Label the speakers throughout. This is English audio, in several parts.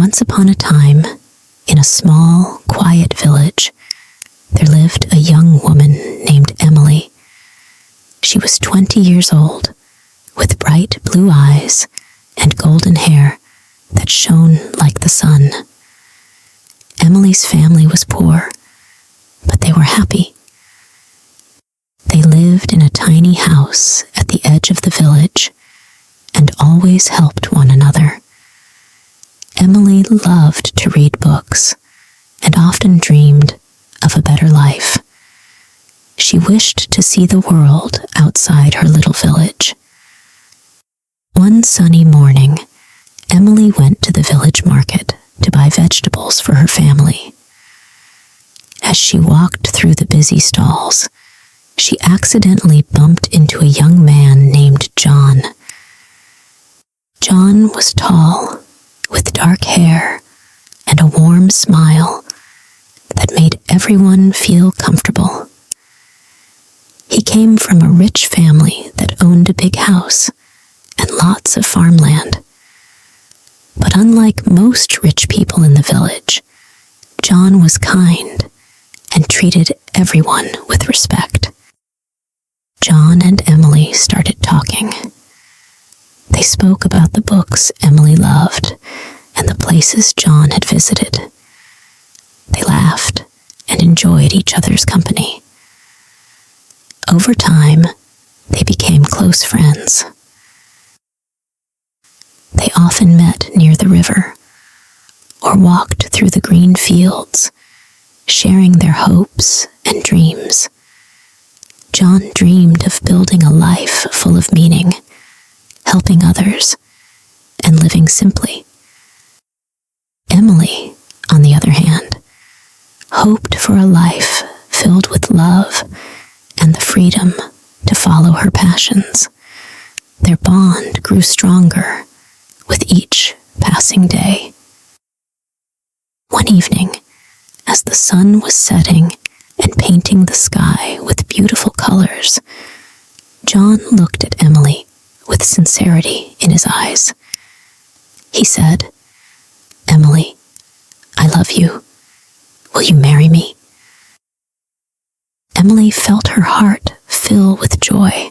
Speaker 1: Once upon a time, in a small, quiet village, there lived a young woman named Emily. She was 20 years old, with bright blue eyes and golden hair that shone like the sun. Emily's family was poor, but they were happy. They lived in a tiny house at the edge of the village and always helped one another. Emily loved to read books and often dreamed of a better life. She wished to see the world outside her little village. One sunny morning, Emily went to the village market to buy vegetables for her family. As she walked through the busy stalls, she accidentally bumped into a young man named John. John was tall, with dark hair and a warm smile that made everyone feel comfortable. He came from a rich family that owned a big house and lots of farmland. But unlike most rich people in the village, John was kind and treated everyone with respect. John and Emily started talking. They spoke about the books Emily loved and the places John had visited. They laughed and enjoyed each other's company. Over time, they became close friends. They often met near the river or walked through the green fields, sharing their hopes and dreams. John dreamed of building a life full of meaning, helping others, and living simply. Emily, on the other hand, hoped for a life filled with love and the freedom to follow her passions. Their bond grew stronger with each passing day. One evening, as the sun was setting and painting the sky with beautiful colors, John looked at Emily with sincerity in his eyes. He said, "Emily, I love you. Will you marry me?" Emily felt her heart fill with joy.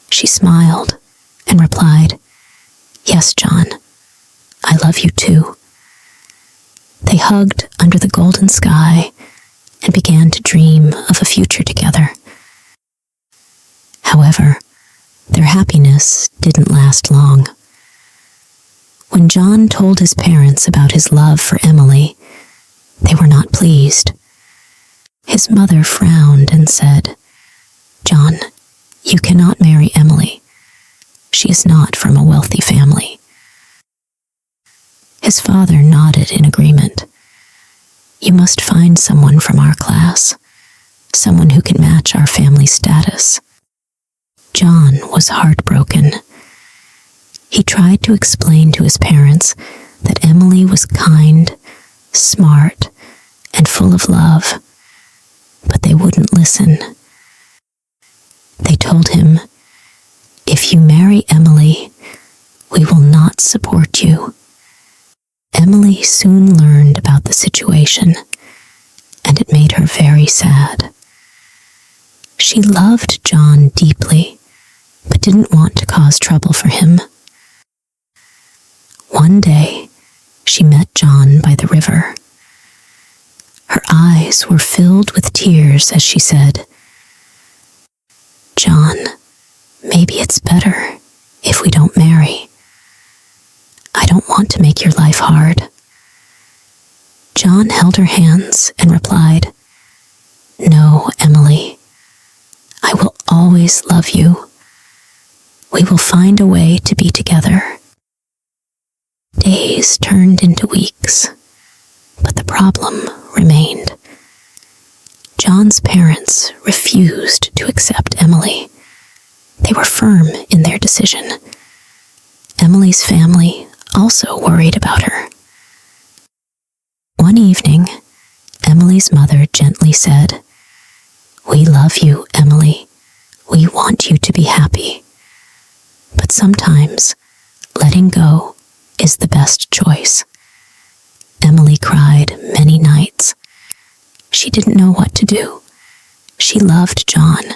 Speaker 1: She smiled and replied, "Yes, John, I love you too." They hugged under the golden sky and began to dream of a future together. However, their happiness didn't last long. When John told his parents about his love for Emily, they were not pleased. His mother frowned and said, "John, you cannot marry Emily. She is not from a wealthy family." His father nodded in agreement. "You must find someone from our class, someone who can match our family status." John was heartbroken. He tried to explain to his parents that Emily was kind, smart, and full of love, but they wouldn't listen. They told him, "If you marry Emily, we will not support you." Emily soon learned about the situation, and it made her very sad. She loved John deeply, but didn't want to cause trouble for him. One day, she met John by the river. Her eyes were filled with tears as she said, "John, maybe it's better if we don't marry. I don't want to make your life hard." John held her hands and replied, "No, Emily, I will always love you. We will find a way to be together." Days turned into weeks, but the problem remained. John's parents refused to accept Emily. They were firm in their decision. Emily's family also worried about her. One evening, Emily's mother gently said, "We love you, Emily. We want you to be happy. But sometimes letting go is the best choice." Emily cried many nights. She didn't know what to do. She loved John,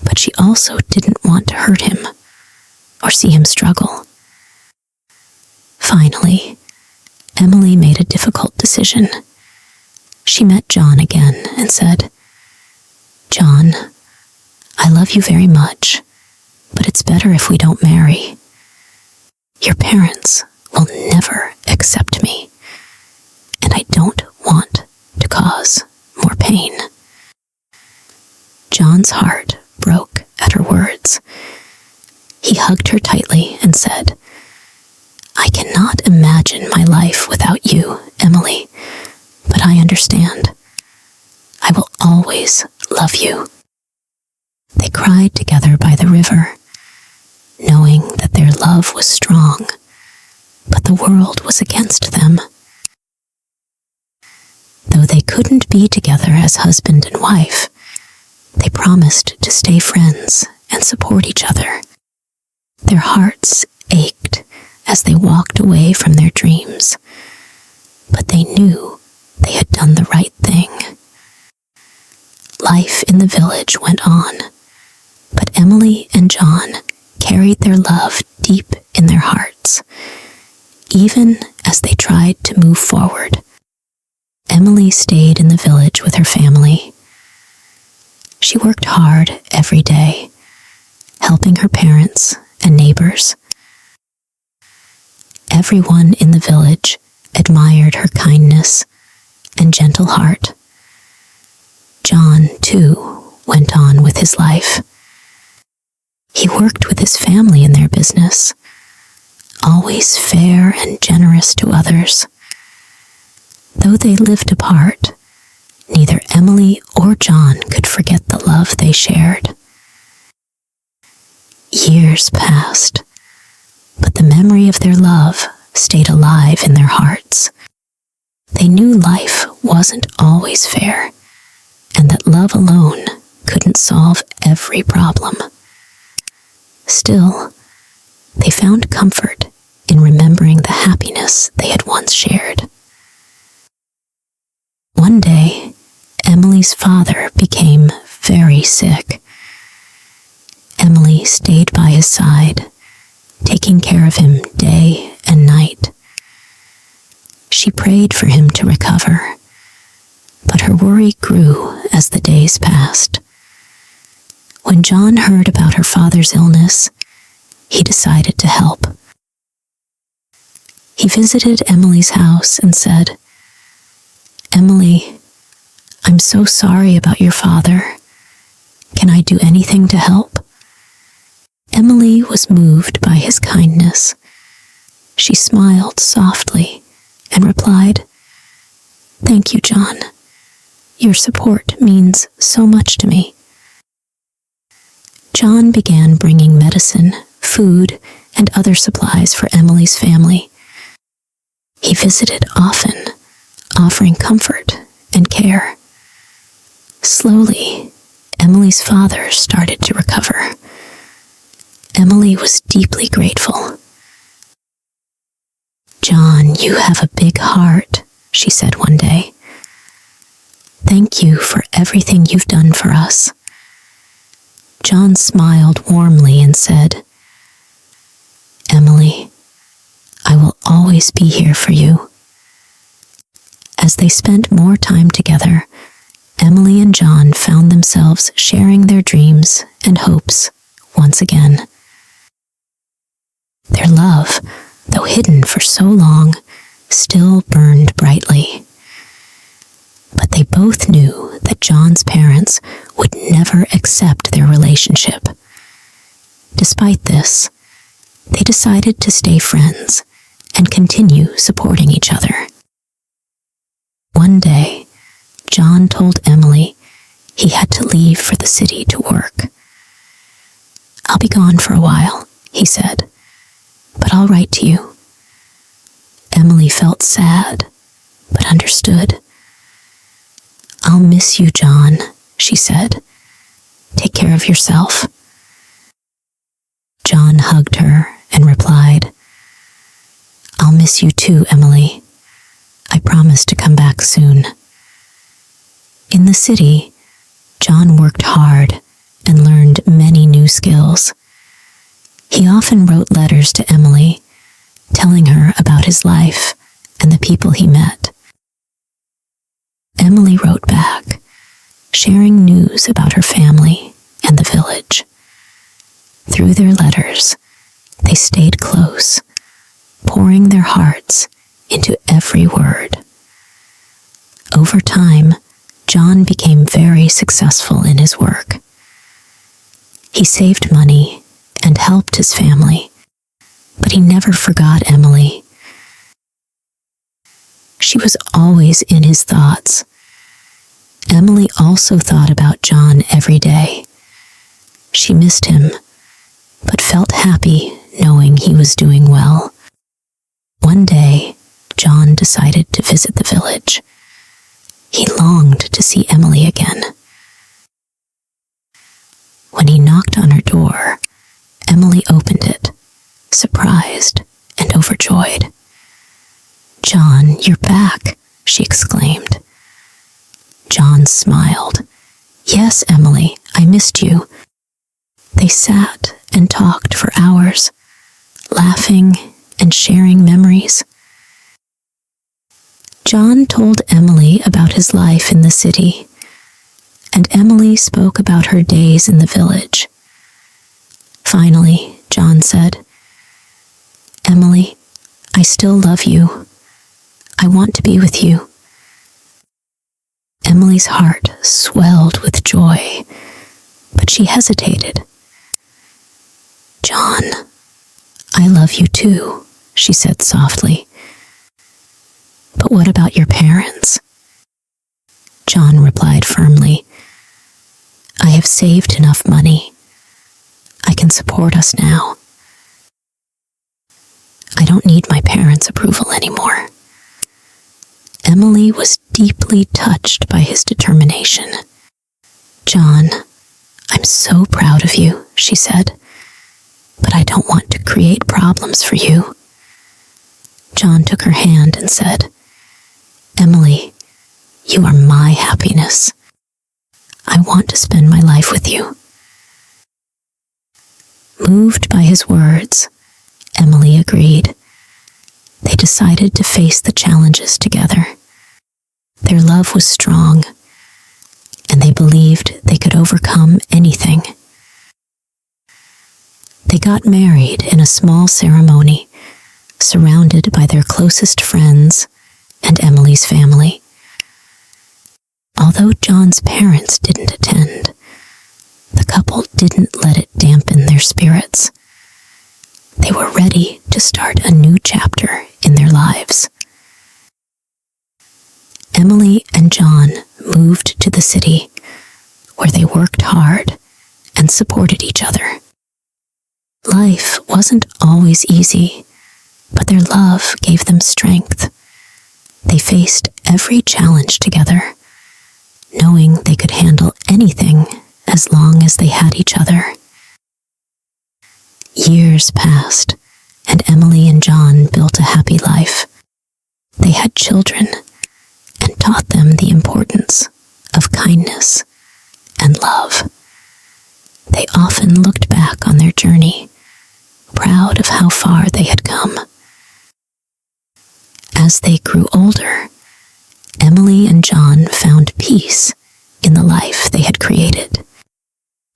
Speaker 1: but she also didn't want to hurt him or see him struggle. Finally, Emily made a difficult decision. She met John again and said, "John, I love you very much, but it's better if we don't marry. Your parents will never accept me, and I don't want to cause more pain." John's heart broke at her words. He hugged her tightly and said, "I cannot imagine my life without you, Emily, but I understand. I will always love you." They cried together by the river, knowing that their love was strong, but the world was against them. Though they couldn't be together as husband and wife, they promised to stay friends and support each other. Their hearts ached as they walked away from their dreams, but they knew they had done the right thing. Life in the village went on, but Emily and John carried their love deep in their hearts, even as they tried to move forward. Emily stayed in the village with her family. She worked hard every day, helping her parents and neighbors. Everyone in the village admired her kindness and gentle heart. John, too, went on with his life. He worked with his family in their business, always fair and generous to others. Though they lived apart, neither Emily or John could forget the love they shared. Years passed, but the memory of their love stayed alive in their hearts. They knew life wasn't always fair, and that love alone couldn't solve every problem. Still, they found comfort in remembering the happiness they had once shared. One day, Emily's father became very sick. Emily stayed by his side, taking care of him day and night. She prayed for him to recover, but her worry grew as the days passed. When John heard about her father's illness, he decided to help. He visited Emily's house and said, "Emily, I'm so sorry about your father. Can I do anything to help?" Emily was moved by his kindness. She smiled softly and replied, "Thank you, John. Your support means so much to me." John began bringing medicine, food, and other supplies for Emily's family. He visited often, offering comfort and care. Slowly, Emily's father started to recover. Emily was deeply grateful. "John, you have a big heart," she said one day. "Thank you for everything you've done for us." John smiled warmly and said, "Emily, I will always be here for you." As they spent more time together, Emily and John found themselves sharing their dreams and hopes once again. Their love, though hidden for so long, still burned brightly. But they both knew that John's parents would never accept their relationship. Despite this, they decided to stay friends and continue supporting each other. One day, John told Emily he had to leave for the city to work. "I'll be gone for a while," he said, "but I'll write to you." Emily felt sad, but understood. "I'll miss you, John," she said. "Take care of yourself." John hugged her and replied, "I'll miss you too, Emily. I promised to come back soon. In the city, John worked hard and learned many new skills. He often wrote letters to Emily, telling her about his life and the people he met. Emily wrote back, sharing news about her family and the village. Through their letters, they stayed close, pouring their hearts into every word. Over time, John became very successful in his work. He saved money and helped his family, but he never forgot Emily. She was always in his thoughts. Emily also thought about John every day. She missed him, but felt happy knowing he was doing well. One day, John decided to visit the village. He longed to see Emily again. When he knocked on her door, Emily opened it, surprised and overjoyed. "John, you're back," she exclaimed. John smiled. "Yes, Emily, I missed you." They sat and talked for hours, laughing and sharing memories. John told Emily about his life in the city, and Emily spoke about her days in the village. Finally, John said, "Emily, I still love you. I want to be with you." Emily's heart swelled with joy, but she hesitated. "John, I love you too," she said softly. "But what about your parents?" John replied firmly, "I have saved enough money. I can support us now. I don't need my parents' approval anymore." Emily was deeply touched by his determination. "John, I'm so proud of you," she said, "but I don't want to create problems for you." John took her hand and said, "Emily, you are my happiness. I want to spend my life with you." Moved by his words, Emily agreed. They decided to face the challenges together. Their love was strong, and they believed they could overcome anything. They got married in a small ceremony, surrounded by their closest friends and Emily's family. Although John's parents didn't attend, the couple didn't let it dampen their spirits. They were ready to start a new chapter in their lives. Emily and John moved to the city, where they worked hard and supported each other. Life wasn't always easy, but their love gave them strength. They faced every challenge together, knowing they could handle anything as long as they had each other. Years passed, and Emily and John built a happy life. They had children and taught them the importance of kindness and love. They often looked back on their journey, proud of how far they had come. As they grew older, Emily and John found peace in the life they had created.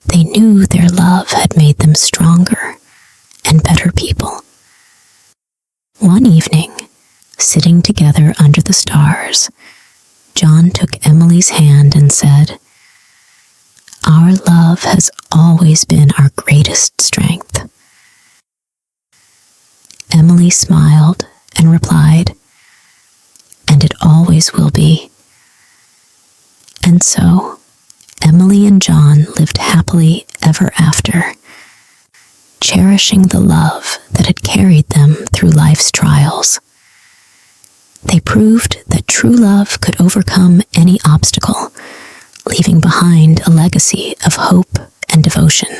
Speaker 1: They knew their love had made them stronger and better people. One evening, sitting together under the stars, John took Emily's hand and said, "Our love has always been our greatest strength." Emily smiled and replied, "And it always will be." And so, Emily and John lived happily ever after, cherishing the love that had carried them through life's trials. They proved that true love could overcome any obstacle, leaving behind a legacy of hope and devotion.